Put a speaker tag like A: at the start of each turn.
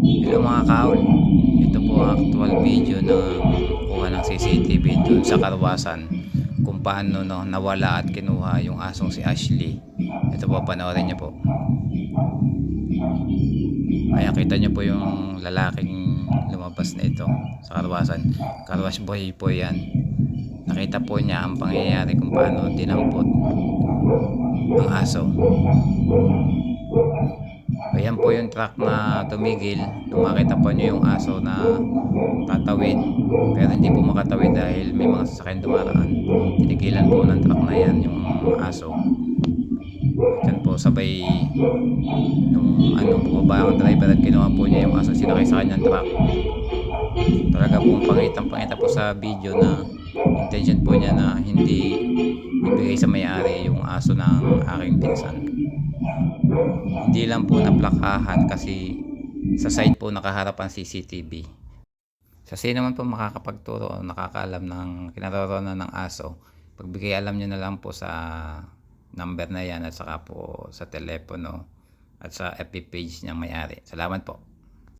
A: Hello mga kaol, ito po ang actual video ng kuha ng CCTV dun sa Karwasan kung paano nawala at kinuha yung asong si Ashley. Ito po, panoorin niyo po. Ayan, kita niyo po yung lalaking lumabas na ito sa Karwasan. Karwas boy po yan. Nakita po niya ang pangyayari kung paano dinampot ang aso. Ayan po yung truck na tumigil. Nung makita po nyo yung aso na tatawid, pero hindi po makatawid dahil may mga sasakyan dumaraan. Tinigilan po ng truck na yan yung aso. At po sabay nung bumaba ang driver at kinuha po niya yung aso, sinakay sa kanyang truck. Talaga pong pangitang-pangita po sa video na intention po niya na hindi ibigay sa may-ari yung aso ng aking pinsan. Hindi lang po naplakahan kasi sa side po nakaharap ang CCTV. Sa sino man po makakapagturo o nakakaalam ng kinaroroonan ng aso, pagbigay alam nyo na lang po sa number na yan at saka po sa telepono at sa FB page niyang may-ari. Salamat po.